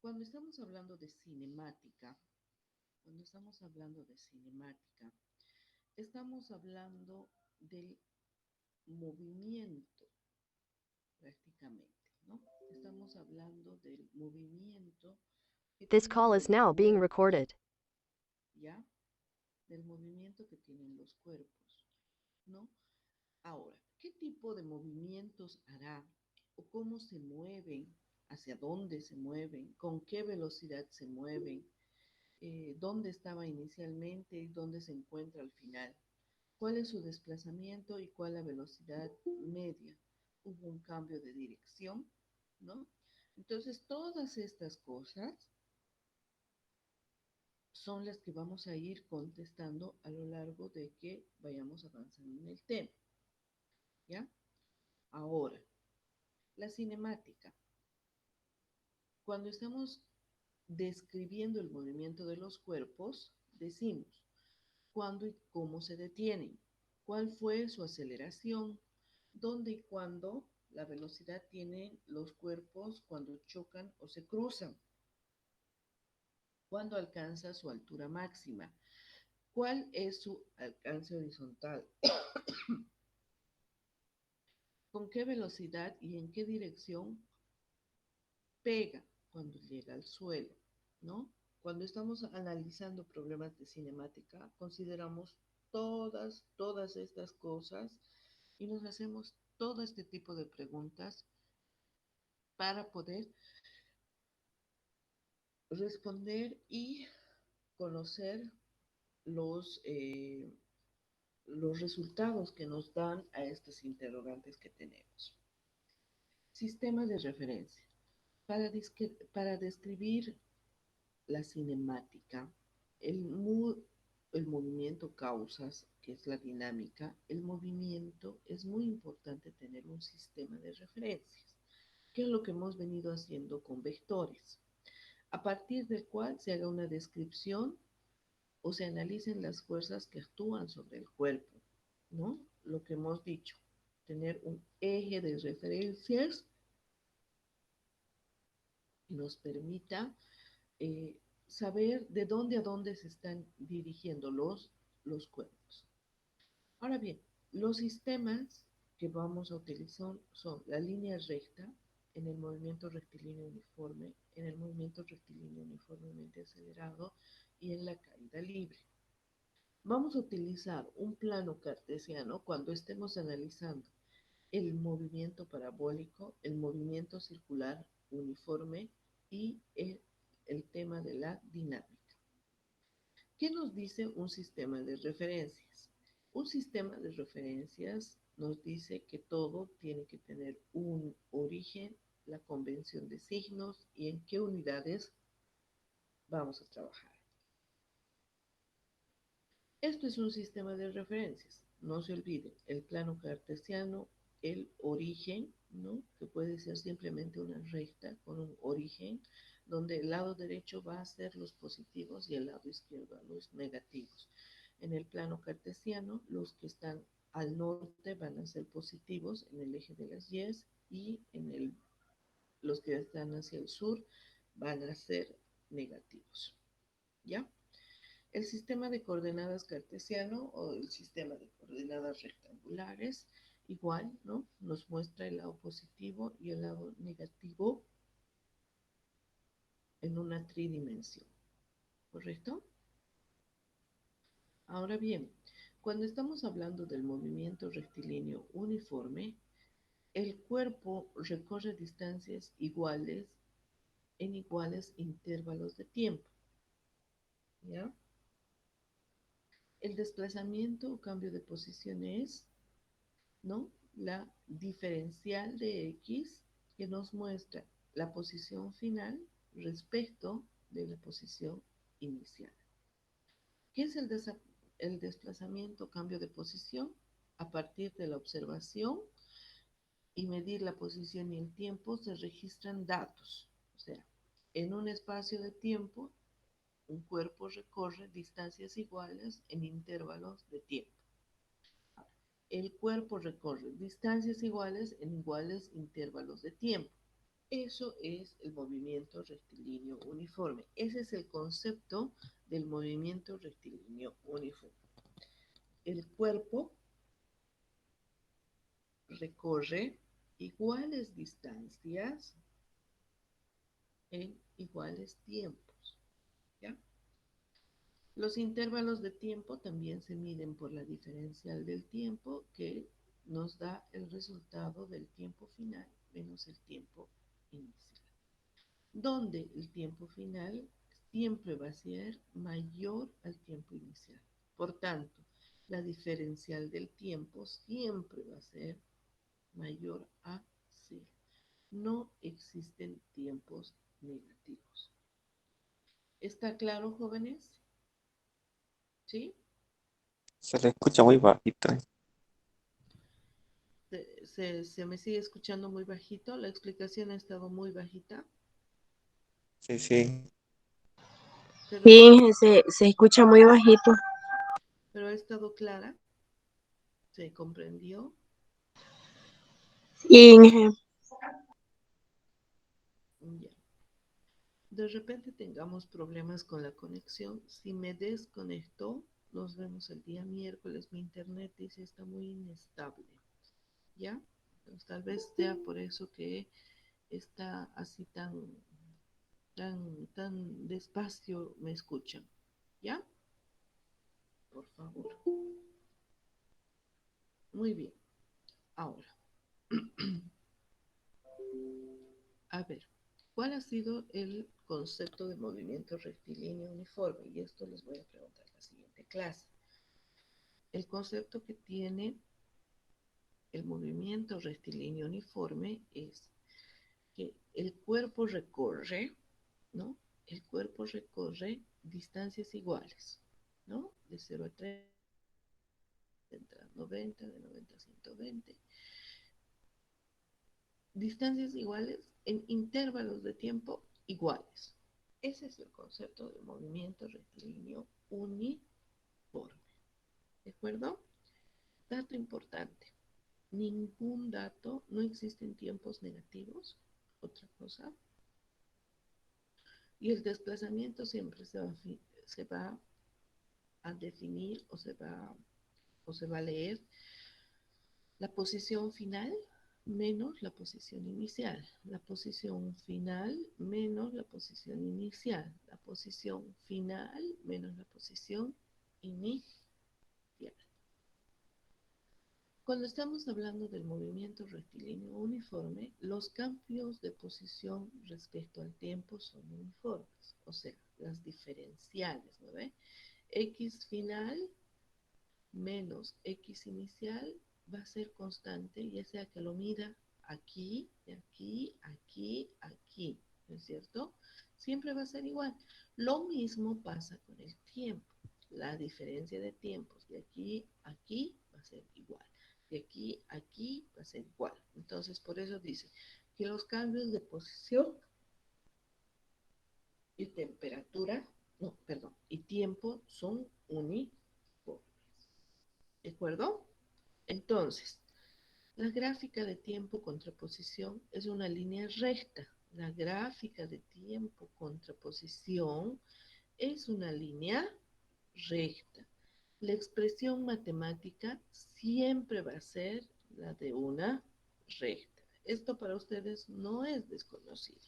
Cuando estamos hablando de cinemática, cuando estamos hablando de cinemática, estamos hablando del movimiento prácticamente, ¿no? Estamos hablando del movimiento que This tienen call is los now being cuerpos, recorded. ¿ya? Del movimiento que tienen los cuerpos, ¿no? Ahora, ¿qué tipo de movimientos hará o cómo se mueven, hacia dónde se mueven, con qué velocidad se mueven, dónde estaba inicialmente y dónde se encuentra al final? ¿Cuál es su desplazamiento y cuál la velocidad media? ¿Hubo un cambio de dirección? ¿No? Entonces, todas estas cosas son las que vamos a ir contestando a lo largo de que vayamos avanzando en el tema, ¿ya? Ahora, la cinemática. Cuando estamos describiendo el movimiento de los cuerpos, decimos cuándo y cómo se detienen, cuál fue su aceleración, dónde y cuándo la velocidad tienen los cuerpos cuando chocan o se cruzan, cuándo alcanza su altura máxima, cuál es su alcance horizontal, con qué velocidad y en qué dirección pega cuando llega al suelo, ¿no? Cuando estamos analizando problemas de cinemática, consideramos todas estas cosas y nos hacemos todo este tipo de preguntas para poder responder y conocer los, eh, los resultados que nos dan a estas interrogantes que tenemos. Sistema de referencia. Para describir la cinemática, el, mu el movimiento causas, que es la dinámica, el movimiento es muy importante tener un sistema de referencias, que es lo que hemos venido haciendo con vectores, a partir del cual se haga una descripción o se analicen las fuerzas que actúan sobre el cuerpo, ¿no? Lo que hemos dicho, tener un eje de referencias que nos permita saber de dónde a dónde se están dirigiendo los cuerpos. Ahora bien, los sistemas que vamos a utilizar son la línea recta en el movimiento rectilíneo uniforme, en el movimiento rectilíneo uniformemente acelerado y en la caída libre. Vamos a utilizar un plano cartesiano cuando estemos analizando el movimiento parabólico, el movimiento circular uniforme y el tema de la dinámica. ¿Qué nos dice un sistema de referencias? Un sistema de referencias nos dice que todo tiene que tener un origen, la convención de signos y en qué unidades vamos a trabajar. Esto es un sistema de referencias. No se olvide, el plano cartesiano, el origen, ¿no? Que puede ser simplemente una recta con un origen, donde el lado derecho va a ser los positivos y el lado izquierdo los negativos. En el plano cartesiano, los que están al norte van a ser positivos en el eje de las Y y los que están hacia el sur van a ser negativos. ¿Ya? El sistema de coordenadas cartesiano o el sistema de coordenadas rectangulares, igual, ¿no? Nos muestra el lado positivo y el lado negativo en una tridimensión, ¿correcto? Ahora bien, cuando estamos hablando del movimiento rectilíneo uniforme, el cuerpo recorre distancias iguales en iguales intervalos de tiempo, ¿ya? El desplazamiento o cambio de posición es, ¿no? La diferencial de X que nos muestra la posición final respecto de la posición inicial. ¿Qué es el desplazamiento o cambio de posición? A partir de la observación y medir la posición y el tiempo se registran datos. O sea, en un espacio de tiempo, un cuerpo recorre distancias iguales en intervalos de tiempo. El cuerpo recorre distancias iguales en iguales intervalos de tiempo. Eso es el movimiento rectilíneo uniforme. Ese es el concepto del movimiento rectilíneo uniforme. El cuerpo recorre iguales distancias en iguales tiempos, ¿ya? Los intervalos de tiempo también se miden por la diferencial del tiempo que nos da el resultado del tiempo final menos el tiempo inicial, donde el tiempo final siempre va a ser mayor al tiempo inicial. Por tanto, la diferencial del tiempo siempre va a ser mayor a cero. No existen tiempos negativos. ¿Está claro, jóvenes? ¿Sí? Se le escucha muy bajito. Se me sigue escuchando muy bajito. La explicación ha estado muy bajita, Sí, sí. pero no, Sí, se escucha muy bajito. pero ha estado clara. ¿Se comprendió? Y Ya. De repente tengamos problemas con la conexión. Si me desconecto, nos vemos el día miércoles. Mi internet dice está muy inestable. ¿Ya? Entonces, tal vez sea por eso que está así tan despacio me escuchan. ¿Ya? Por favor. Muy bien. Ahora, a ver, ¿cuál ha sido el concepto de movimiento rectilíneo uniforme? Y esto les voy a preguntar en la siguiente clase. El concepto que tiene el movimiento rectilíneo uniforme es que el cuerpo recorre, ¿no? El cuerpo recorre distancias iguales, ¿no? De 0 a 30, a 90, de 90 a 120. Distancias iguales en intervalos de tiempo iguales. Ese es el concepto de movimiento rectilíneo uniforme. ¿De acuerdo? Dato importante. Ningún dato, no existen tiempos negativos. Otra cosa. Y el desplazamiento siempre se va a definir o se va a leer la posición final menos la posición inicial. La posición final menos la posición inicial. La posición final menos la posición inicial. Cuando estamos hablando del movimiento rectilíneo uniforme, los cambios de posición respecto al tiempo son uniformes, o sea, las diferenciales, ¿no ve? X final menos X inicial va a ser constante, ya sea que lo mida aquí, aquí, aquí, aquí, ¿no es cierto? Siempre va a ser igual. Lo mismo pasa con el tiempo. La diferencia de tiempos de aquí a aquí va a ser igual. De aquí a aquí va a ser igual. Entonces, por eso dice que los cambios de posición y temperatura, no, perdón, y tiempo son uniformes. ¿De acuerdo? Entonces, la gráfica de tiempo contraposición es una línea recta. La gráfica de tiempo contraposición es una línea recta. La expresión matemática siempre va a ser la de una recta. Esto para ustedes no es desconocido.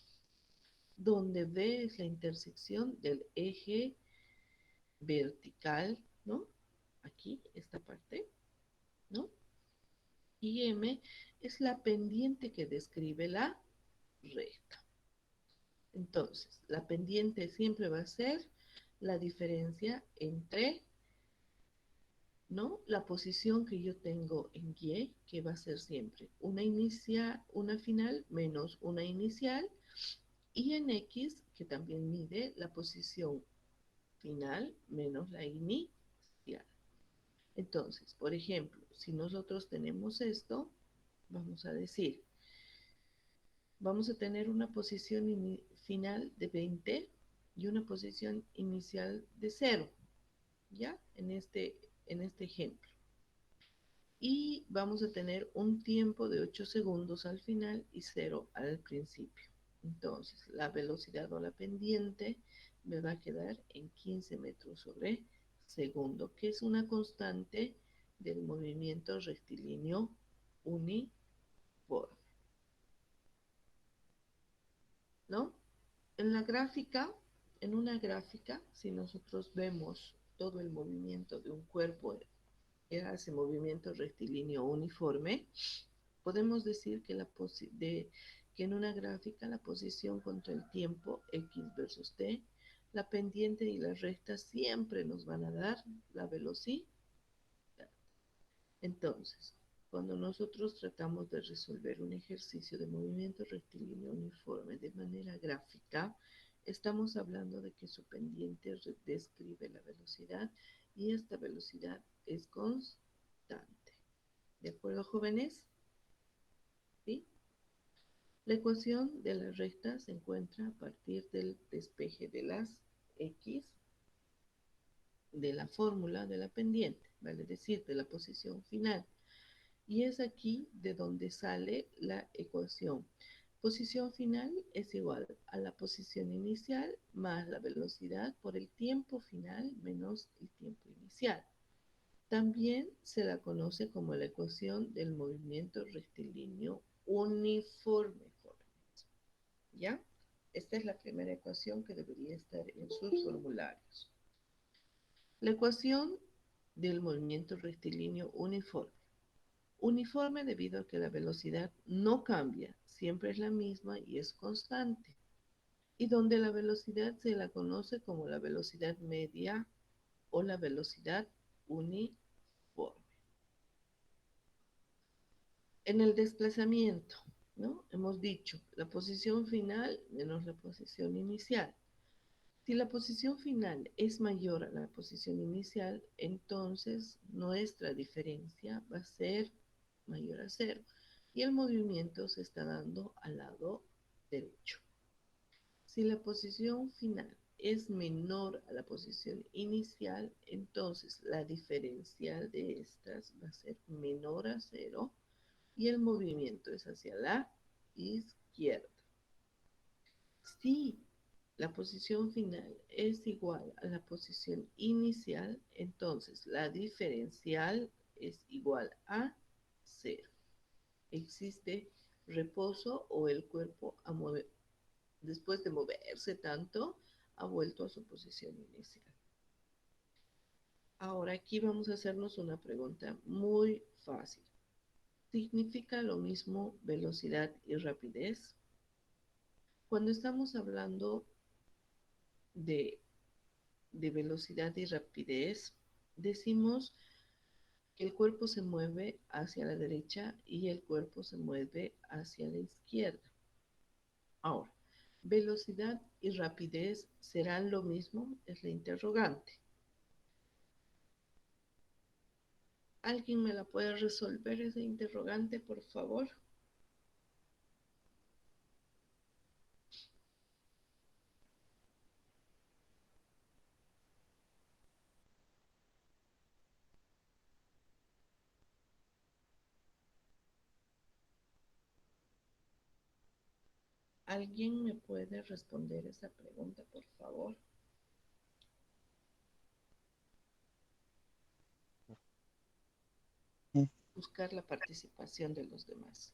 Donde B es la intersección del eje vertical, ¿no? Aquí, esta parte, ¿no? Y M es la pendiente que describe la recta. Entonces, la pendiente siempre va a ser la diferencia entre, ¿no? La posición que yo tengo en Y, que va a ser siempre una final menos una inicial, y en X, que también mide la posición final menos la inicial. Entonces, por ejemplo, si nosotros tenemos esto, vamos a decir, vamos a tener una posición final de 20 y una posición inicial de 0, ¿ya? En este ejemplo. Y vamos a tener un tiempo de 8 segundos al final y 0 al principio. Entonces, la velocidad o la pendiente me va a quedar en 15 metros sobre segundo, que es una constante del movimiento rectilíneo uniforme, ¿no? En la gráfica, en una gráfica, si nosotros vemos todo el movimiento de un cuerpo que hace movimiento rectilíneo uniforme, podemos decir que en una gráfica la posición contra el tiempo X versus T, la pendiente y la recta siempre nos van a dar la velocidad. Entonces, cuando nosotros tratamos de resolver un ejercicio de movimiento rectilíneo uniforme de manera gráfica, estamos hablando de que su pendiente describe la velocidad y esta velocidad es constante. ¿De acuerdo, jóvenes? ¿Sí? La ecuación de la recta se encuentra a partir del despeje de las X de la fórmula de la pendiente, vale decir, de la posición final. Y es aquí de donde sale la ecuación. Posición final es igual a la posición inicial más la velocidad por el tiempo final menos el tiempo inicial. También se la conoce como la ecuación del movimiento rectilíneo uniforme. ¿Ya? Esta es la primera ecuación que debería estar en sus formularios. La ecuación del movimiento rectilíneo uniforme. Uniforme debido a que la velocidad no cambia, siempre es la misma y es constante. Y donde la velocidad se la conoce como la velocidad media o la velocidad uniforme. En el desplazamiento, ¿no? Hemos dicho la posición final menos la posición inicial. Si la posición final es mayor a la posición inicial, entonces nuestra diferencia va a ser mayor a cero y el movimiento se está dando al lado derecho. Si la posición final es menor a la posición inicial, entonces la diferencial de estas va a ser menor a cero y el movimiento es hacia la izquierda. Si la posición final es igual a la posición inicial, entonces la diferencial es igual a cero. Existe reposo o el cuerpo después de moverse tanto ha vuelto a su posición inicial. Ahora aquí vamos a hacernos una pregunta muy fácil. ¿Significa lo mismo velocidad y rapidez? Cuando estamos hablando de velocidad y rapidez, decimos que el cuerpo se mueve hacia la derecha y el cuerpo se mueve hacia la izquierda. Ahora, ¿velocidad y rapidez serán lo mismo? Es la interrogante. ¿Alguien me la puede resolver esa interrogante, por favor? ¿Alguien me puede responder esa pregunta, por favor? Buscar la participación de los demás.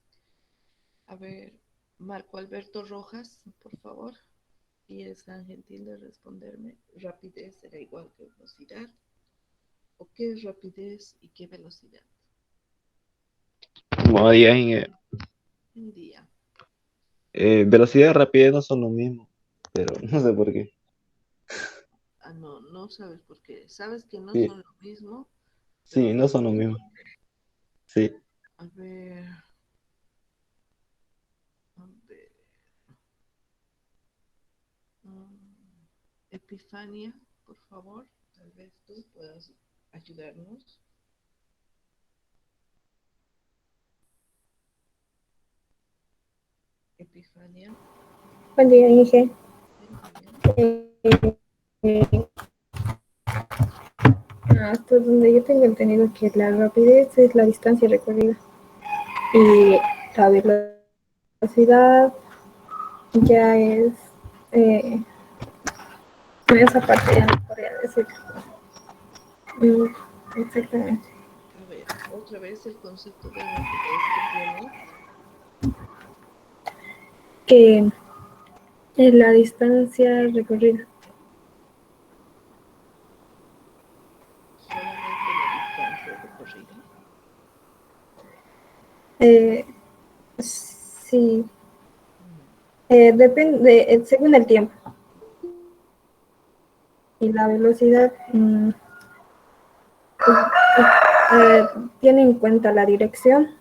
A ver, Marco Alberto Rojas, por favor. Y es tan gentil de responderme. ¿Rapidez será igual que velocidad? ¿O qué es rapidez y qué velocidad? Como día en Un día. velocidad y rapidez no son lo mismo, pero no sé por qué. Ah, no, no sabes por qué. Sabes que no Sí, son lo mismo, pero sí, no no son lo sabes mismo. por qué. Sí. A ver, a ver. Epifania, por favor, tal vez tú puedas ayudarnos. Epifania, Buen día, Inge. buen día. Eh, eh, Hasta donde yo tengo entendido que la rapidez es la distancia recorrida y la velocidad ya es, en esa parte ya no podría decir. Mm, exactamente. A ver, otra vez el concepto de rapidez que tiene. Que es la distancia recorrida. Solamente la distancia recorrida. Eh, sí, Mm, depende, según el tiempo y la velocidad, eh, tiene en cuenta la dirección.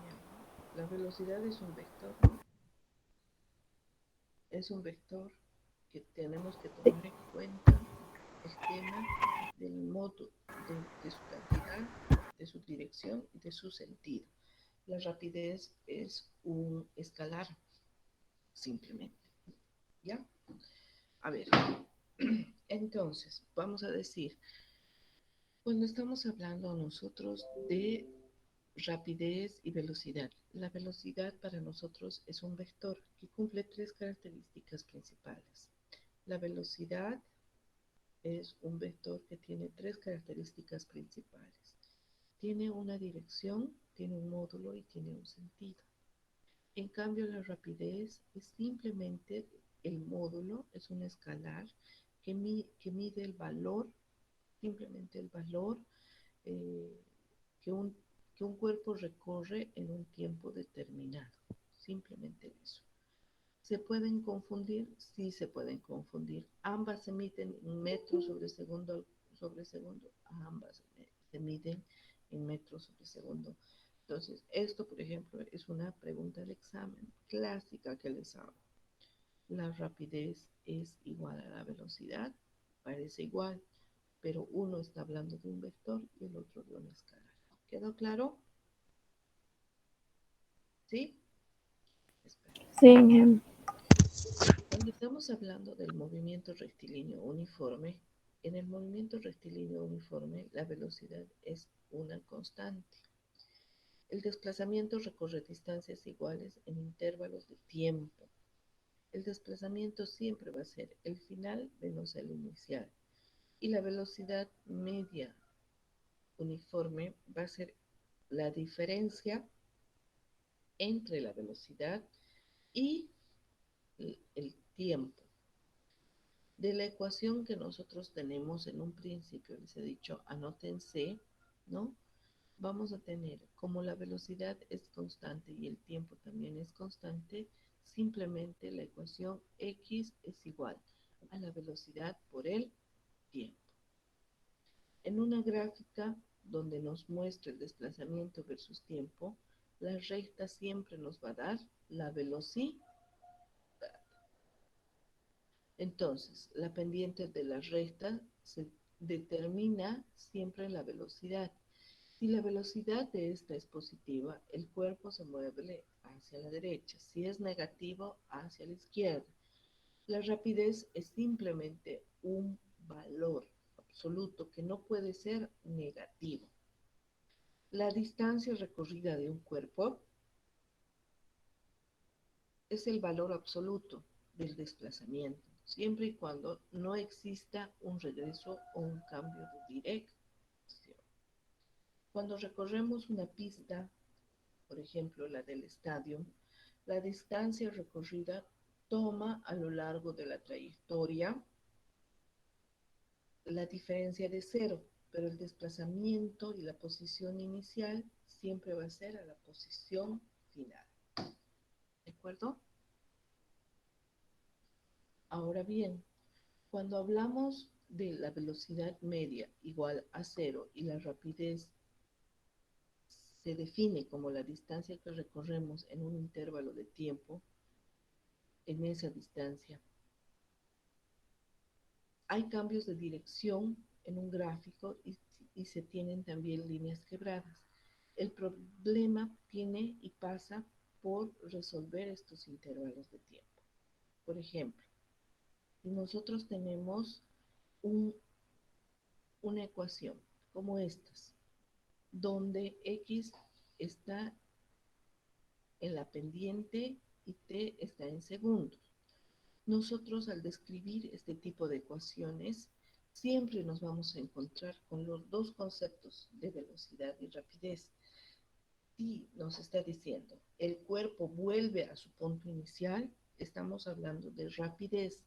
ya. La velocidad es un vector, ¿no? Es un vector que tenemos que tomar en cuenta el tema del modo, de su cantidad, de su dirección y de su sentido. La rapidez es un escalar, simplemente. ¿Ya? A ver, entonces, vamos a decir, cuando estamos hablando nosotros de rapidez y velocidad, la velocidad para nosotros es un vector que cumple tres características principales. La velocidad es un vector que tiene tres características principales. Tiene una dirección, tiene un módulo y tiene un sentido. En cambio, la rapidez es simplemente el módulo, es un escalar que mide el valor, simplemente el valor eh, que, un, que un cuerpo recorre en un tiempo determinado. Simplemente eso. ¿Se pueden confundir? Sí, se pueden confundir. Ambas se miden en metros sobre segundo. Ambas se miden en metros sobre segundo. Entonces, esto, por ejemplo, es una pregunta de examen clásica que les hago. La rapidez es igual a la velocidad, parece igual, pero uno está hablando de un vector y el otro de una escala. ¿Quedó claro? ¿Sí? Espera. Sí, Cuando estamos hablando del movimiento rectilíneo uniforme, en el movimiento rectilíneo uniforme la velocidad es una constante. El desplazamiento recorre distancias iguales en intervalos de tiempo. El desplazamiento siempre va a ser el final menos el inicial. Y la velocidad media uniforme va a ser la diferencia entre la velocidad y el tiempo. De la ecuación que nosotros tenemos en un principio, les he dicho, anótense, ¿no? Vamos a tener, como la velocidad es constante y el tiempo también es constante, simplemente la ecuación x es igual a la velocidad por el tiempo. En una gráfica donde nos muestra el desplazamiento versus tiempo, la recta siempre nos va a dar la velocidad. Entonces, la pendiente de la recta se determina siempre en la velocidad. Si la velocidad de esta es positiva, el cuerpo se mueve hacia la derecha. Si es negativo, hacia la izquierda. La rapidez es simplemente un valor absoluto que no puede ser negativo. La distancia recorrida de un cuerpo es el valor absoluto del desplazamiento, siempre y cuando no exista un regreso o un cambio de dirección. Cuando recorremos una pista, por ejemplo la del estadio, la distancia recorrida toma a lo largo de la trayectoria la diferencia de cero, pero el desplazamiento y la posición inicial siempre va a ser a la posición final. ¿De acuerdo? Ahora bien, cuando hablamos de la velocidad media igual a cero y la rapidez se define como la distancia que recorremos en un intervalo de tiempo, en esa distancia hay cambios de dirección en un gráfico y se tienen también líneas quebradas. El problema tiene y pasa por resolver estos intervalos de tiempo. Por ejemplo, si nosotros tenemos un, una ecuación como estas, donde x está en la pendiente y t está en segundos. Nosotros al describir este tipo de ecuaciones siempre nos vamos a encontrar con los dos conceptos de velocidad y rapidez. Si nos está diciendo el cuerpo vuelve a su punto inicial, estamos hablando de rapidez,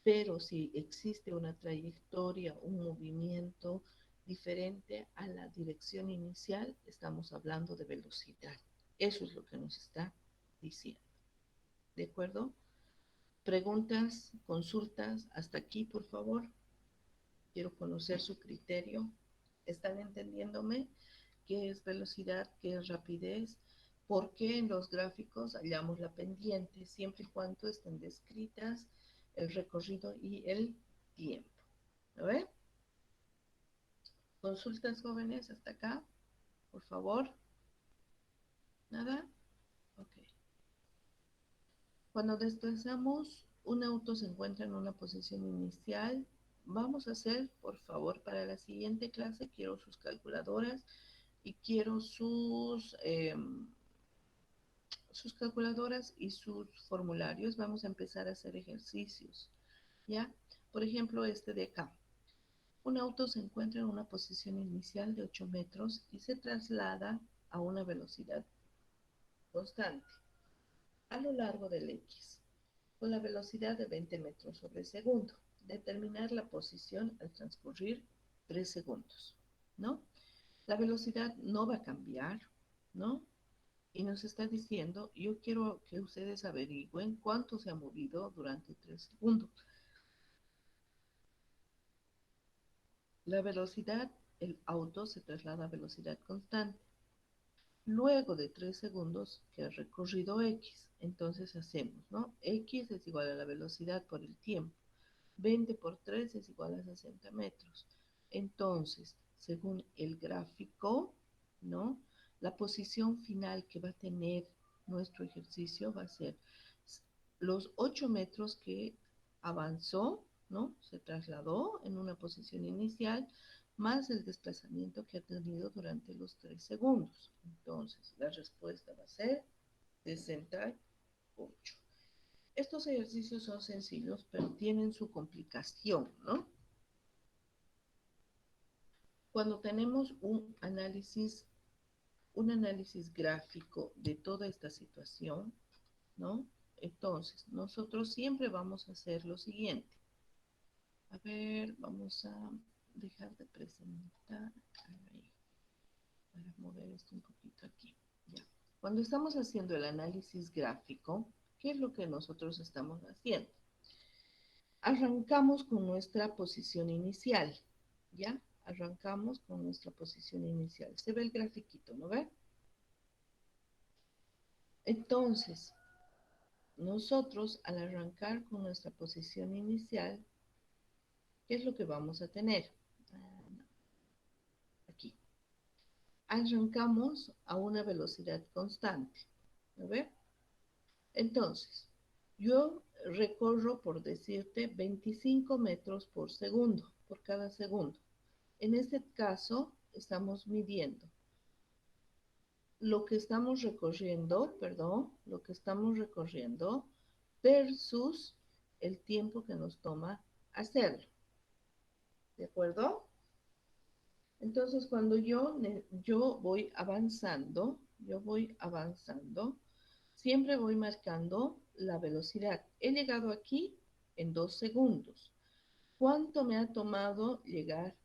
pero si existe una trayectoria, un movimiento diferente a la dirección inicial, estamos hablando de velocidad. Eso es lo que nos está diciendo. ¿De acuerdo? Preguntas, consultas, hasta aquí, por favor. Quiero conocer su criterio. ¿Están entendiéndome qué es velocidad, qué es rapidez? ¿Por qué en los gráficos hallamos la pendiente, siempre y cuando estén descritas el recorrido y el tiempo? ¿Lo ven? Consultas, jóvenes, hasta acá, por favor. ¿Nada? Ok. Cuando desplazamos un auto se encuentra en una posición inicial. Vamos a hacer, por favor, para la siguiente clase, quiero sus calculadoras y quiero sus calculadoras y sus formularios. Vamos a empezar a hacer ejercicios, ¿ya? Por ejemplo, este de acá. Un auto se encuentra en una posición inicial de 8 metros y se traslada a una velocidad constante a lo largo del X, con la velocidad de 20 metros sobre segundo. Determinar la posición al transcurrir 3 segundos, ¿no? La velocidad no va a cambiar, ¿no? Y nos está diciendo, yo quiero que ustedes averigüen cuánto se ha movido durante 3 segundos. La velocidad, el auto se traslada a velocidad constante. Luego de 3 segundos que ha recorrido X, entonces hacemos, ¿no? X es igual a la velocidad por el tiempo. 20 por 3 es igual a 60 metros. Entonces, según el gráfico, ¿no? La posición final que va a tener nuestro ejercicio va a ser los 8 metros que avanzó, ¿no? Se trasladó en una posición inicial, más el desplazamiento que ha tenido durante los 3 segundos. Entonces, la respuesta va a ser 68. Estos ejercicios son sencillos, pero tienen su complicación, ¿no? Cuando tenemos un análisis gráfico de toda esta situación, ¿no? Entonces, nosotros siempre vamos a hacer lo siguiente. A ver, vamos a dejar de presentar. Ahí, para mover esto un poquito aquí. Ya. Cuando estamos haciendo el análisis gráfico, ¿qué es lo que nosotros estamos haciendo? Arrancamos con nuestra posición inicial, ¿ya? Arrancamos con nuestra posición inicial. Se ve el grafiquito, ¿no ve? Entonces, nosotros al arrancar con nuestra posición inicial, ¿qué es lo que vamos a tener? Aquí. Arrancamos a una velocidad constante, ¿no ve? Entonces, yo recorro, por decirte, 25 metros por segundo, por cada segundo. En este caso, estamos midiendo lo que estamos recorriendo, perdón, lo que estamos recorriendo versus el tiempo que nos toma hacerlo. ¿De acuerdo? Entonces, cuando yo voy avanzando, siempre voy marcando la velocidad. He llegado aquí en 2 segundos. ¿Cuánto me ha tomado llegar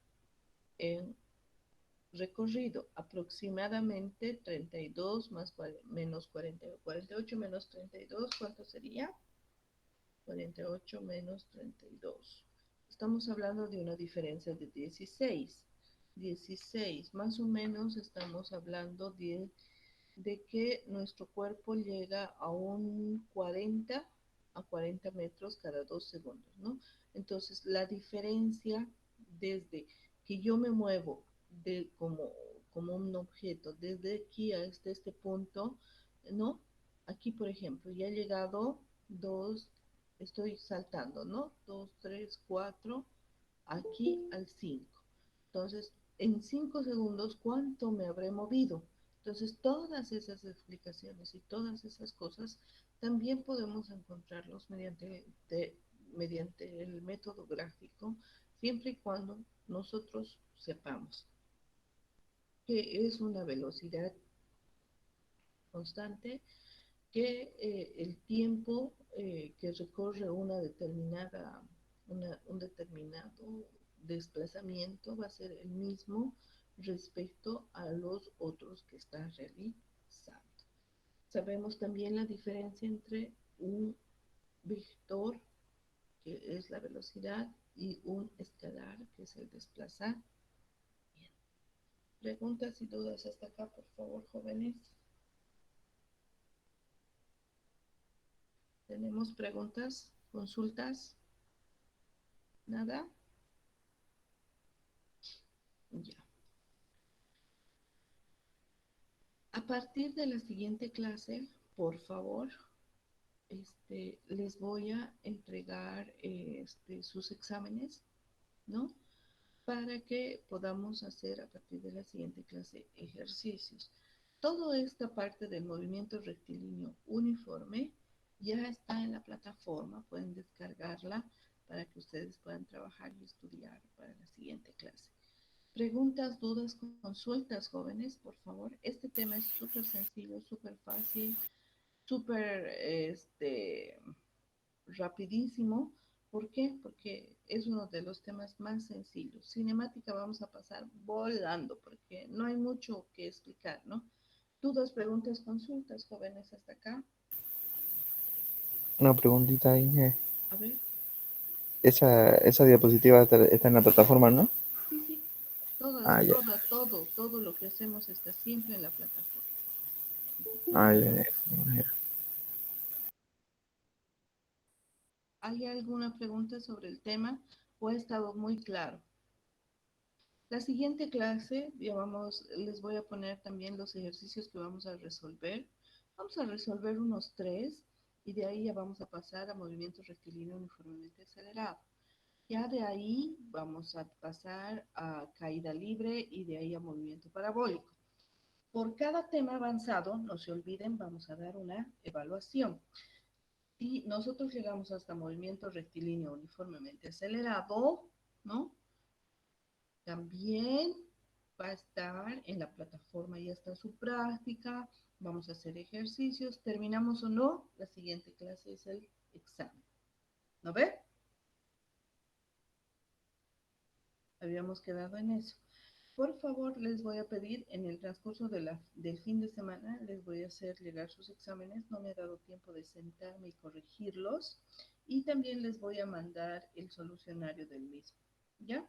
en recorrido? Aproximadamente 32 más menos 40, 48 menos 32, ¿cuánto sería? 48 menos 32. Estamos hablando de una diferencia de 16. 16, más o menos estamos hablando de que nuestro cuerpo llega a un 40 a 40 metros cada 2 segundos, ¿no? Entonces, la diferencia desde que yo me muevo como un objeto, desde aquí hasta este punto, ¿no? Aquí, por ejemplo, ya he llegado 2, estoy saltando, ¿no? 2, 3, 4, aquí al 5. Entonces, en 5 segundos, ¿cuánto me habré movido? Entonces, todas esas explicaciones y todas esas cosas también podemos encontrarlos mediante el método gráfico, siempre y cuando nosotros sepamos que es una velocidad constante, que el tiempo que recorre un determinado desplazamiento va a ser el mismo respecto a los otros que está realizando. Sabemos también la diferencia entre un vector, que es la velocidad, y un escalar, que es el desplazamiento. Preguntas y dudas hasta acá, por favor, jóvenes. ¿Tenemos preguntas, consultas? ¿Nada? Ya. A partir de la siguiente clase, por favor, les voy a entregar sus exámenes, ¿no? Para que podamos hacer a partir de la siguiente clase ejercicios. Toda esta parte del movimiento rectilíneo uniforme ya está en la plataforma, pueden descargarla para que ustedes puedan trabajar y estudiar para la siguiente clase. Preguntas, dudas, consultas, jóvenes, por favor. Este tema es súper sencillo, súper fácil, súper rapidísimo. ¿Por qué? Porque es uno de los temas más sencillos. Cinemática vamos a pasar volando porque no hay mucho que explicar, ¿no? Dudas, preguntas, consultas, jóvenes, hasta acá. Una preguntita ahí. A ver. Esa diapositiva está en la plataforma, ¿no? Sí, sí. Ya. Todo lo que hacemos está siempre en la plataforma. Ya. ¿Hay alguna pregunta sobre el tema o ha estado muy claro? La siguiente clase, les voy a poner también los ejercicios que vamos a resolver. Vamos a resolver unos 3 y de ahí ya vamos a pasar a movimiento rectilíneo uniformemente acelerado. Ya de ahí vamos a pasar a caída libre y de ahí a movimiento parabólico. Por cada tema avanzado, no se olviden, vamos a dar una evaluación. Si nosotros llegamos hasta movimiento rectilíneo uniformemente acelerado, ¿no? También va a estar en la plataforma, ya está su práctica, vamos a hacer ejercicios, terminamos o no, la siguiente clase es el examen. ¿No ve? Habíamos quedado en eso. Por favor, les voy a pedir en el transcurso del fin de semana, les voy a hacer llegar sus exámenes. No me ha dado tiempo de sentarme y corregirlos. Y también les voy a mandar el solucionario del mismo. ¿Ya?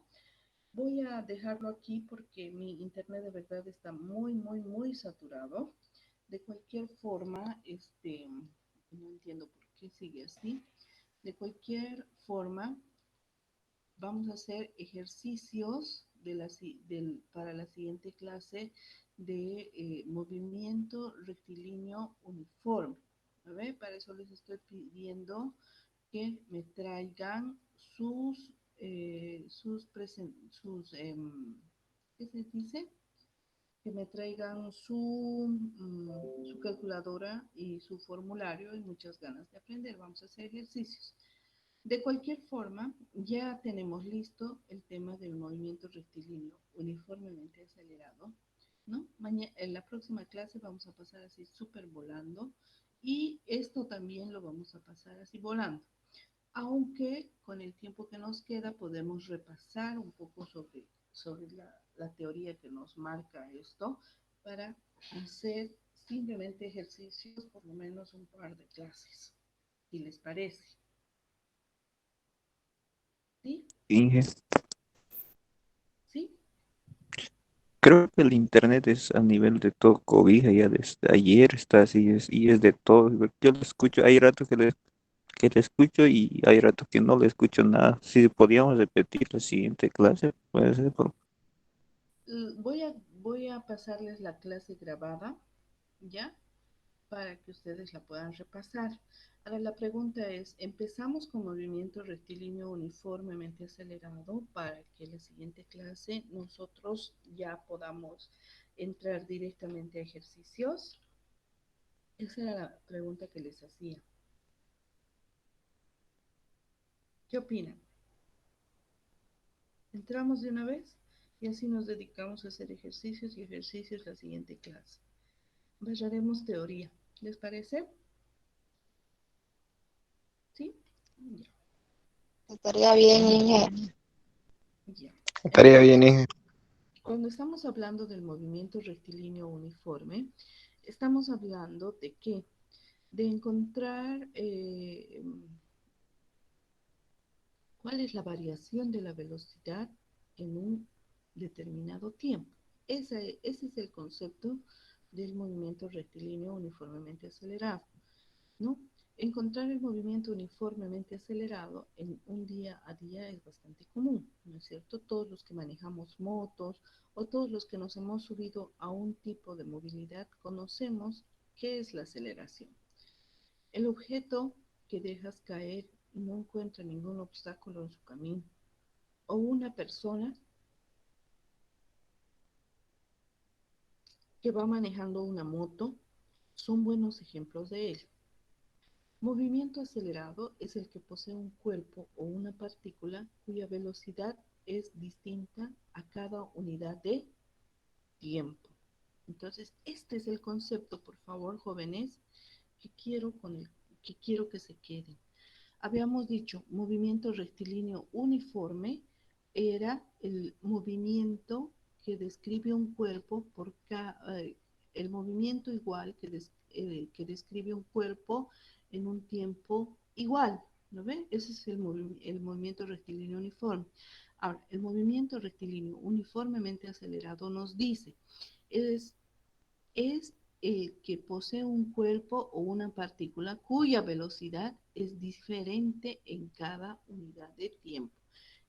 Voy a dejarlo aquí porque mi internet de verdad está muy, muy, muy saturado. De cualquier forma, no entiendo por qué sigue así. De cualquier forma, vamos a hacer ejercicios para la siguiente clase de movimiento rectilíneo uniforme. A ver, para eso les estoy pidiendo que me traigan ¿qué se dice? Que me traigan su calculadora y su formulario y muchas ganas de aprender. Vamos a hacer ejercicios. De cualquier forma, ya tenemos listo el tema del movimiento rectilíneo uniformemente acelerado, ¿no? En la próxima clase vamos a pasar así súper volando y esto también lo vamos a pasar así volando. Aunque con el tiempo que nos queda podemos repasar un poco sobre la teoría que nos marca esto para hacer simplemente ejercicios por lo menos un par de clases, si les parece. ¿Sí? Inge, ¿Sí? creo que el internet es a nivel de todo cobija, ya desde ayer está así, y es de todo. Yo lo escucho, hay rato que le escucho y hay rato que no le escucho nada. Si podíamos repetir la siguiente clase, puede ser. Voy a pasarles la clase grabada, ¿ya? Para que ustedes la puedan repasar. Ahora la pregunta es, empezamos con movimiento rectilíneo uniformemente acelerado para que la siguiente clase nosotros ya podamos entrar directamente a ejercicios. Esa era la pregunta que les hacía. ¿Qué opinan? Entramos de una vez y así nos dedicamos a hacer ejercicios y ejercicios la siguiente clase. Basaremos teoría. ¿Les parece? ¿Sí? Ya. Estaría bien, Inge. Ya. Estaría bien, Entonces, Inge. cuando estamos hablando del movimiento rectilíneo uniforme, estamos hablando de qué? De encontrar cuál es la variación de la velocidad en un determinado tiempo. Ese es el concepto del movimiento rectilíneo uniformemente acelerado, ¿no? Encontrar el movimiento uniformemente acelerado en un día a día es bastante común, ¿no es cierto? Todos los que manejamos motos o todos los que nos hemos subido a un tipo de movilidad conocemos qué es la aceleración. El objeto que dejas caer no encuentra ningún obstáculo en su camino, o una persona que va manejando una moto son buenos ejemplos de ello. Movimiento acelerado es el que posee un cuerpo o una partícula cuya velocidad es distinta a cada unidad de tiempo. Entonces, este es el concepto, por favor, jóvenes, que quiero que se queden. Habíamos dicho, movimiento rectilíneo uniforme era el movimiento que describe un cuerpo el movimiento igual que describe un cuerpo en un tiempo igual, ¿no ve? Ese es el movimiento rectilíneo uniforme. Ahora, el movimiento rectilíneo uniformemente acelerado nos dice, es es el que posee un cuerpo o una partícula cuya velocidad es diferente en cada unidad de tiempo.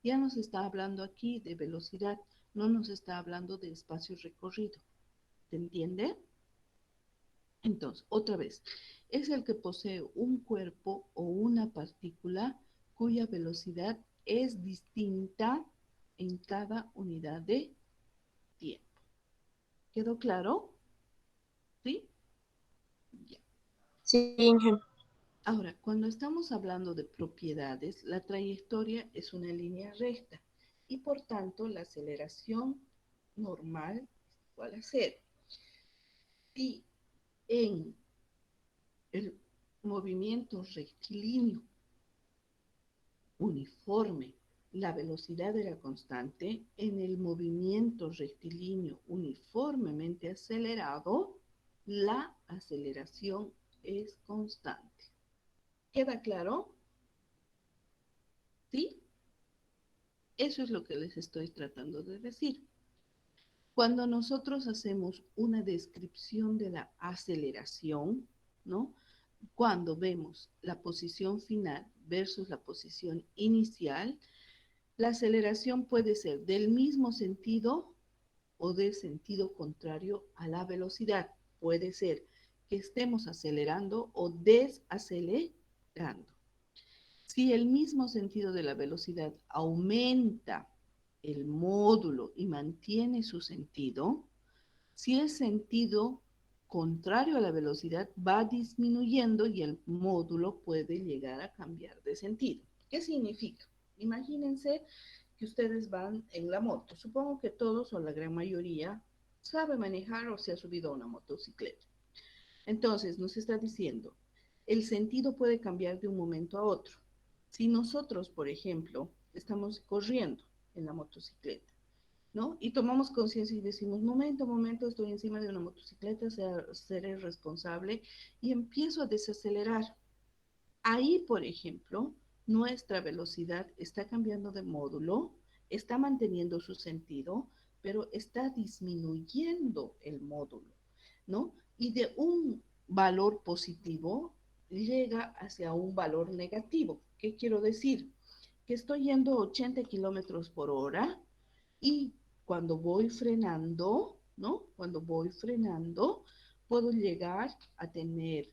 Ya nos está hablando aquí de velocidad, no nos está hablando de espacio recorrido. ¿Se entiende? Entonces, otra vez, es el que posee un cuerpo o una partícula cuya velocidad es distinta en cada unidad de tiempo. ¿Quedó claro? ¿Sí? Ya. Sí, Inge. Ahora, cuando estamos hablando de propiedades, la trayectoria es una línea recta y por tanto la aceleración normal es igual a cero. Y en el movimiento rectilíneo uniforme, la velocidad era constante. En el movimiento rectilíneo uniformemente acelerado, la aceleración es constante. ¿Queda claro? ¿Sí? Eso es lo que les estoy tratando de decir. Cuando nosotros hacemos una descripción de la aceleración, ¿no? Cuando vemos la posición final versus la posición inicial, la aceleración puede ser del mismo sentido o del sentido contrario a la velocidad. Puede ser que estemos acelerando o desacelerando. Si el mismo sentido de la velocidad aumenta el módulo y mantiene su sentido, si el sentido contrario a la velocidad va disminuyendo y el módulo puede llegar a cambiar de sentido. ¿Qué significa? Imagínense que ustedes van en la moto. Supongo que todos o la gran mayoría sabe manejar o se ha subido a una motocicleta. Entonces, nos está diciendo, el sentido puede cambiar de un momento a otro. Si nosotros, por ejemplo, estamos corriendo en la motocicleta, ¿no? Y tomamos conciencia y decimos, momento, estoy encima de una motocicleta, seré responsable y empiezo a desacelerar. Ahí, por ejemplo, nuestra velocidad está cambiando de módulo, está manteniendo su sentido, pero está disminuyendo el módulo, ¿no? Y de un valor positivo llega hacia un valor negativo. ¿Qué quiero decir? Que estoy yendo 80 kilómetros por hora y cuando voy frenando, ¿no? Cuando voy frenando, puedo llegar a tener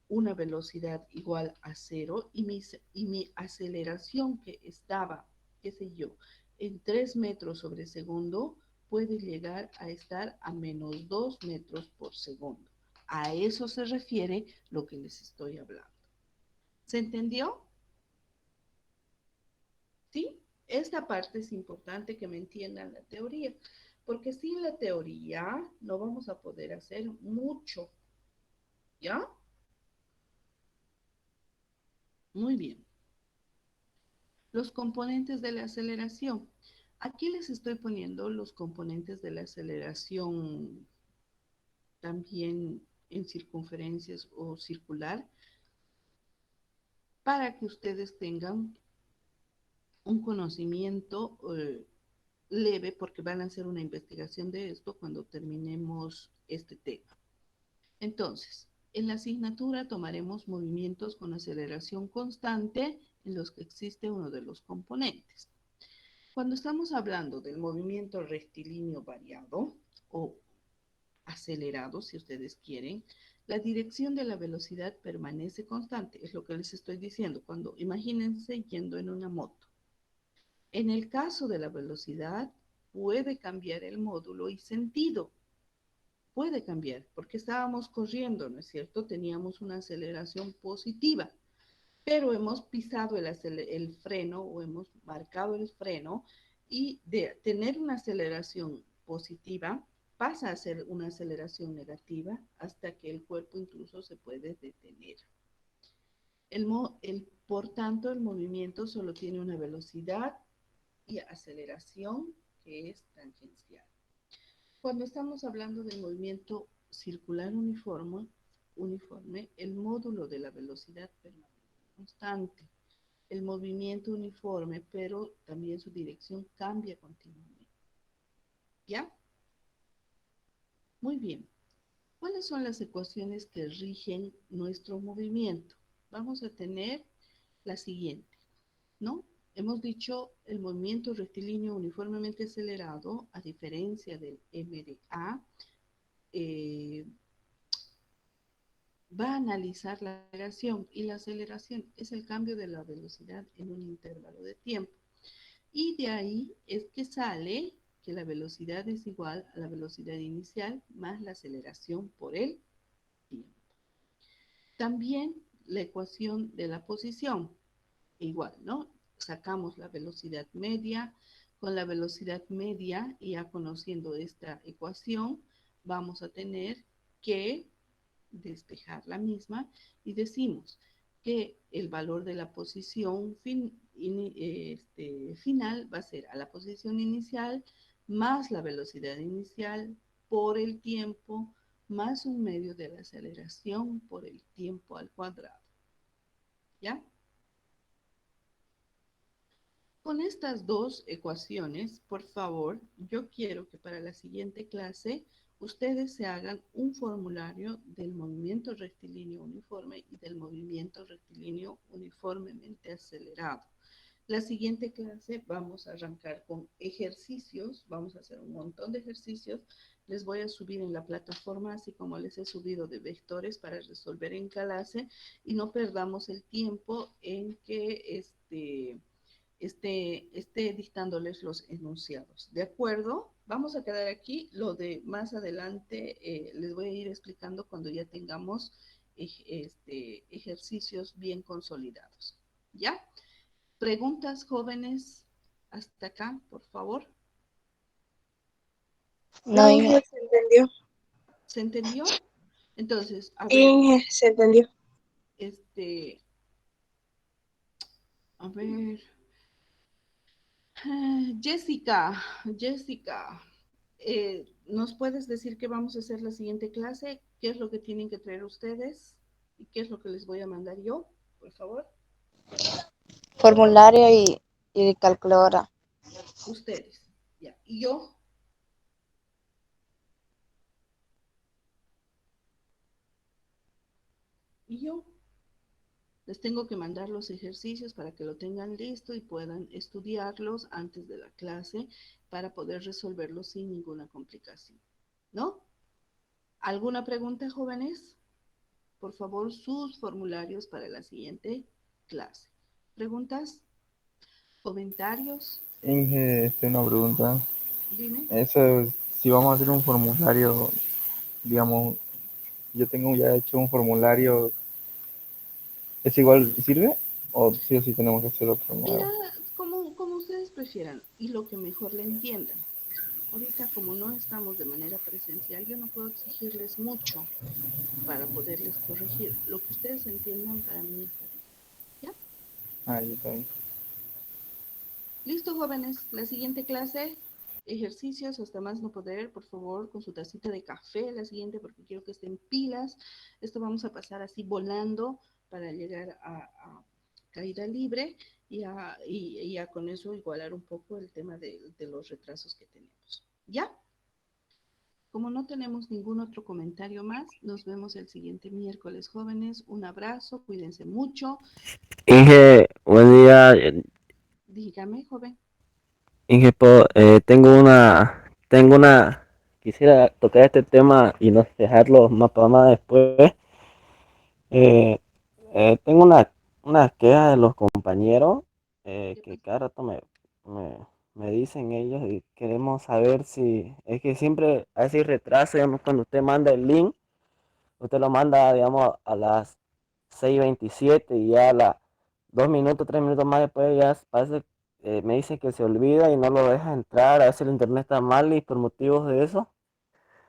una velocidad igual a cero y mi aceleración que estaba, qué sé yo, en 3 metros sobre segundo, puede llegar a estar a menos 2 metros por segundo. A eso se refiere lo que les estoy hablando. ¿Se entendió? ¿Sí? Esta parte es importante que me entiendan la teoría, porque sin la teoría no vamos a poder hacer mucho. ¿Ya? Muy bien. Los componentes de la aceleración. Aquí les estoy poniendo los componentes de la aceleración también en circunferencias o circular para que ustedes tengan un conocimiento leve porque van a hacer una investigación de esto cuando terminemos este tema. Entonces, en la asignatura tomaremos movimientos con aceleración constante en los que existe uno de los componentes. Cuando estamos hablando del movimiento rectilíneo variado o acelerado, si ustedes quieren, la dirección de la velocidad permanece constante. Es lo que les estoy diciendo. Cuando imagínense yendo en una moto. En el caso de la velocidad, puede cambiar el módulo y sentido. Puede cambiar, porque estábamos corriendo, ¿no es cierto? Teníamos una aceleración positiva, pero hemos pisado el freno o hemos marcado el freno y de tener una aceleración positiva pasa a ser una aceleración negativa hasta que el cuerpo incluso se puede detener. Por tanto, el movimiento solo tiene una velocidad y aceleración que es tangencial. Cuando estamos hablando del movimiento circular uniforme, el módulo de la velocidad permanece constante. El movimiento uniforme, pero también su dirección cambia continuamente. ¿Ya? Muy bien. ¿Cuáles son las ecuaciones que rigen nuestro movimiento? Vamos a tener la siguiente, ¿no? Hemos dicho el movimiento rectilíneo uniformemente acelerado, a diferencia del MDA, va a analizar la aceleración y la aceleración es el cambio de la velocidad en un intervalo de tiempo. Y de ahí es que sale que la velocidad es igual a la velocidad inicial más la aceleración por el tiempo. También la ecuación de la posición, igual, ¿no? Sacamos la velocidad media. Con la velocidad media, y ya conociendo esta ecuación, vamos a tener que despejar la misma y decimos que el valor de la posición final va a ser a la posición inicial más la velocidad inicial por el tiempo más un medio de la aceleración por el tiempo al cuadrado. ¿Ya? Con estas dos ecuaciones, por favor, yo quiero que para la siguiente clase ustedes se hagan un formulario del movimiento rectilíneo uniforme y del movimiento rectilíneo uniformemente acelerado. La siguiente clase vamos a arrancar con ejercicios, vamos a hacer un montón de ejercicios. Les voy a subir en la plataforma, así como les he subido de vectores para resolver en clase y no perdamos el tiempo en que esté dictándoles los enunciados. ¿De acuerdo? Vamos a quedar aquí. Lo de más adelante les voy a ir explicando cuando ya tengamos ejercicios bien consolidados. ¿Ya? ¿Preguntas, jóvenes? Hasta acá, por favor. No, Inge, Inge. se entendió. ¿Se entendió? Entonces, a ver, Inge, se entendió. a ver. Jessica, ¿nos puedes decir qué vamos a hacer la siguiente clase? ¿Qué es lo que tienen que traer ustedes? ¿Y qué es lo que les voy a mandar yo? Por favor. Formulario y calculadora. Ustedes. Ya. ¿Y yo? ¿Y yo? Les tengo que mandar los ejercicios para que lo tengan listo y puedan estudiarlos antes de la clase para poder resolverlos sin ninguna complicación. ¿No? ¿Alguna pregunta, jóvenes? Por favor, sus formularios para la siguiente clase. ¿Preguntas? ¿Comentarios? Inge, una pregunta. Dime. Eso, si vamos a hacer un formulario, digamos, yo tengo ya hecho un formulario, ¿es igual, sirve? ¿O sí o sí tenemos que hacer otro Mira, nuevo? como ustedes prefieran y lo que mejor le entiendan. Ahorita, como no estamos de manera presencial, yo no puedo exigirles mucho para poderles corregir. Lo que ustedes entiendan para mí está bien. ¿Ya? Ah, ya está bien. Listo, jóvenes. La siguiente clase, ejercicios hasta más no poder. Por favor, con su tacita de café la siguiente, porque quiero que estén pilas. Esto vamos a pasar así volando para llegar a caída libre y a con eso igualar un poco el tema de los retrasos que tenemos. ¿Ya? Como no tenemos ningún otro comentario más, nos vemos el siguiente miércoles, jóvenes. Un abrazo, cuídense mucho. Inge, buen día. Dígame, joven. Inge, quisiera tocar este tema y no dejarlo más para más después. Eh, tengo una queja de los compañeros ¿Qué que pasó? cada rato me, me dicen ellos y queremos saber si es que siempre hay retraso, digamos, cuando usted manda el link, usted lo manda, digamos, a las 6:27 y ya a las 2 minutos, 3 minutos más después ya parece, me dice que se olvida y no lo deja entrar. A veces el internet está mal y por motivos de eso,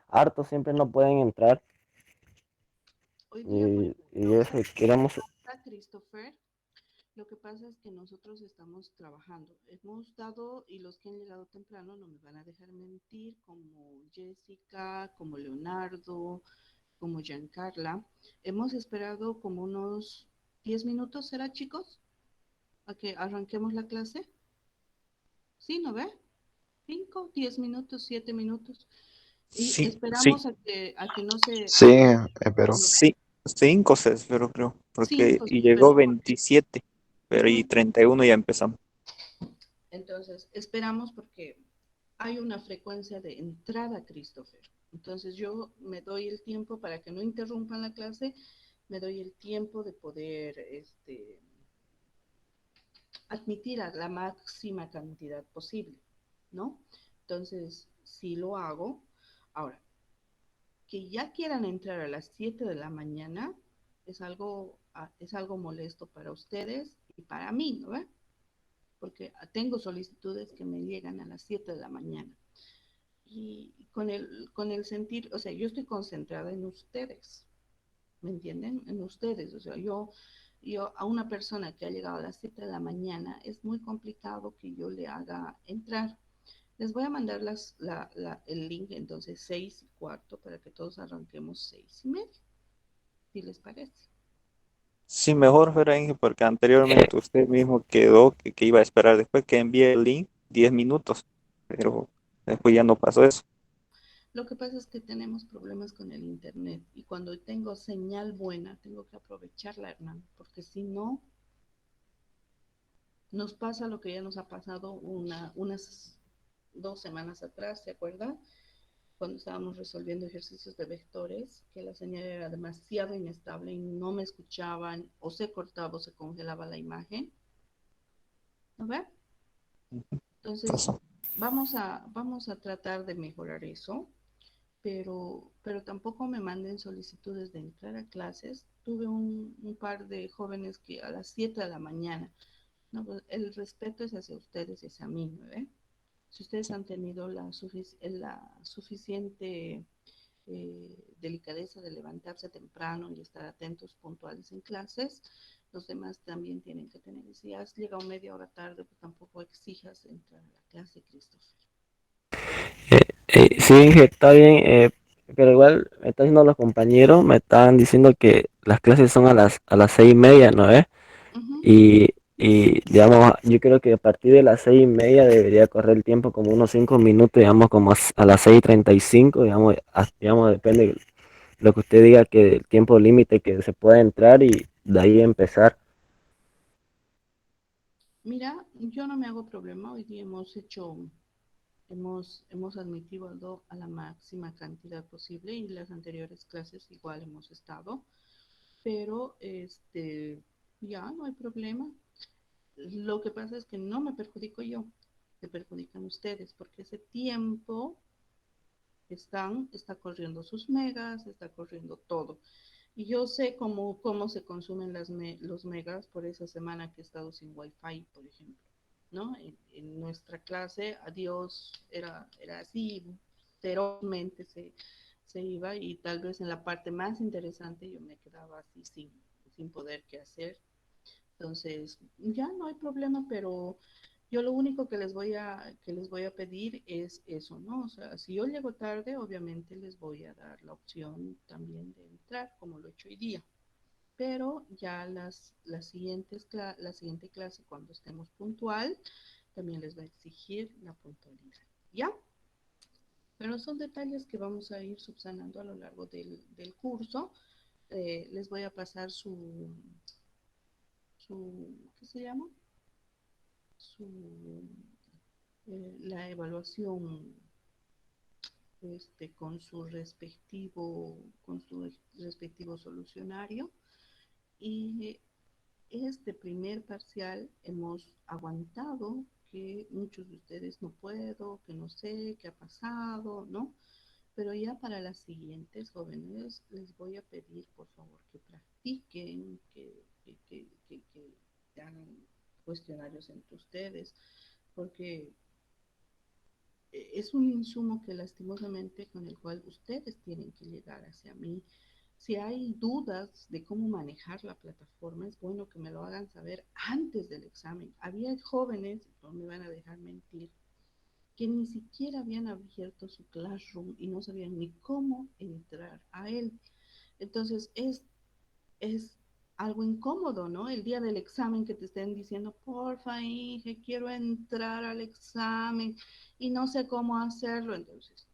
hartos siempre no pueden entrar. Hoy día, bueno, Y eso queremos. está Christopher. Lo que pasa es que nosotros estamos trabajando. Hemos dado, y los que han llegado temprano no me van a dejar mentir, como Jessica, como Leonardo, como Giancarla. Hemos esperado como unos 10 minutos, ¿será, chicos? A que arranquemos la clase. ¿Sí, no ve? 5, 10 minutos, 7 minutos. Y Sí, sí, esperamos a que no se, Sí, pero ¿no ve? sí, 5 se esperó, creo, porque 5, y sí, pero llegó por... 27, pero y Ujú. 31 ya empezamos. Entonces, esperamos porque hay una frecuencia de entrada, Christopher. Entonces, yo me doy el tiempo para que no interrumpan la clase, me doy el tiempo de poder admitir a la máxima cantidad posible, ¿no? Entonces, si lo hago. Ahora, que ya quieran entrar a las 7 de la mañana es algo molesto para ustedes y para mí, ¿no? Porque tengo solicitudes que me llegan a las 7 de la mañana. Y con el sentir, o sea, yo estoy concentrada en ustedes, ¿me entienden? En ustedes, o sea, yo a una persona que ha llegado a las 7 de la mañana es muy complicado que yo le haga entrar. Les voy a mandar el link entonces 6:15 para que todos arranquemos 6:30, si les parece. Sí, mejor fuera Inge, porque anteriormente usted mismo quedó que iba a esperar después que envíe el link 10 minutos, pero después ya no pasó eso. Lo que pasa es que tenemos problemas con el internet y cuando tengo señal buena tengo que aprovecharla, Hernán, porque si no, nos pasa lo que ya nos ha pasado unas 2 semanas atrás, ¿se acuerdan? Cuando estábamos resolviendo ejercicios de vectores, que la señal era demasiado inestable y no me escuchaban, o se cortaba o se congelaba la imagen. ¿No ve? Entonces, Pasó. vamos a tratar de mejorar eso, pero tampoco me manden solicitudes de entrar a clases. Tuve un par de jóvenes que a las 7 de la mañana, no, pues, el respeto es hacia ustedes y hacia mí, ¿no ve? Si ustedes han tenido la suficiente delicadeza de levantarse temprano y estar atentos, puntuales en clases, los demás también tienen que tener. Y si has llegado media hora tarde, pues tampoco exijas entrar a la clase, Christopher. Sí, Inge, está bien, pero igual me están diciendo los compañeros, me están diciendo que las clases son a las 6:30, ¿no es? Ujú. Y digamos, yo creo que a partir de las 6:30 debería correr el tiempo como unos 5 minutos, digamos, como a las 6:35, digamos, digamos, depende de lo que usted diga que el tiempo límite que se pueda entrar y de ahí empezar. Mira, yo no me hago problema. Hoy día hemos admitido a la máxima cantidad posible y las anteriores clases igual hemos estado, pero ya no hay problema. Lo que pasa es que no me perjudico yo, se perjudican ustedes, porque ese tiempo está corriendo sus megas, está corriendo todo. Y yo sé cómo se consumen los megas por esa semana que he estado sin wifi, por ejemplo, ¿no? En nuestra clase, adiós, era así, ferozmente se iba y tal vez en la parte más interesante yo me quedaba así sin poder qué hacer. Entonces, ya no hay problema, pero yo lo único que les voy a pedir es eso, ¿no? O sea, si yo llego tarde, obviamente les voy a dar la opción también de entrar, como lo he hecho hoy día. Pero ya la siguiente clase, cuando estemos puntual, también les va a exigir la puntualidad. ¿Ya? Pero son detalles que vamos a ir subsanando a lo largo del curso. Les voy a pasar ¿qué se llama? La evaluación con su respectivo solucionario. Y este primer parcial hemos aguantado que muchos de ustedes no puedo, que no sé qué ha pasado, ¿no? Pero ya para las siguientes, jóvenes, les voy a pedir, por favor, que practiquen, que hagan cuestionarios entre ustedes, porque es un insumo que lastimosamente con el cual ustedes tienen que llegar hacia mí. Si hay dudas de cómo manejar la plataforma, es bueno que me lo hagan saber antes del examen. Había jóvenes, no me van a dejar mentir, que ni siquiera habían abierto su Classroom y no sabían ni cómo entrar a él. Entonces es algo incómodo, ¿no? El día del examen que te estén diciendo, porfa, hija, quiero entrar al examen y no sé cómo hacerlo. Entonces,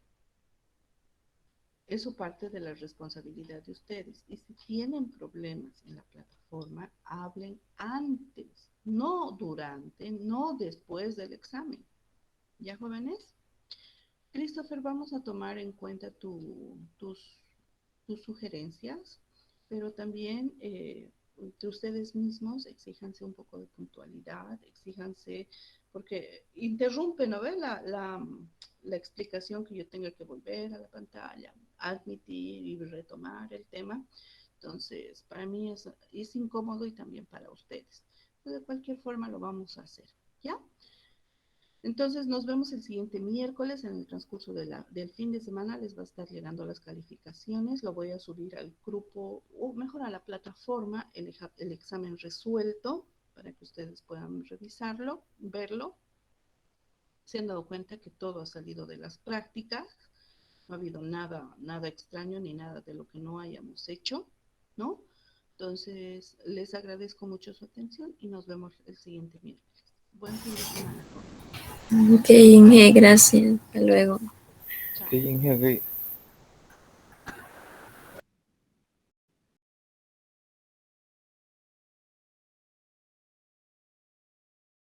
eso parte de la responsabilidad de ustedes. Y si tienen problemas en la plataforma, hablen antes, no durante, no después del examen. ¿Ya, jóvenes? Christopher, vamos a tomar en cuenta tus sugerencias, pero también entre ustedes mismos exíjanse un poco de puntualidad, exíjanse, porque interrumpe, ¿no ve? La explicación que yo tenga que volver a la pantalla, admitir y retomar el tema. Entonces, para mí es incómodo y también para ustedes. Pero de cualquier forma lo vamos a hacer, ¿ya? Entonces nos vemos el siguiente miércoles. En el transcurso del fin de semana les va a estar llegando las calificaciones. Lo voy a subir al grupo, o mejor a la plataforma, el examen resuelto, para que ustedes puedan revisarlo, verlo. Se han dado cuenta que todo ha salido de las prácticas. No ha habido nada extraño ni nada de lo que no hayamos hecho, ¿no? Entonces, les agradezco mucho su atención y nos vemos el siguiente miércoles. Buen fin de semana. Ok, Inge, gracias. Hasta luego. Chao. Ok, Inge, ok.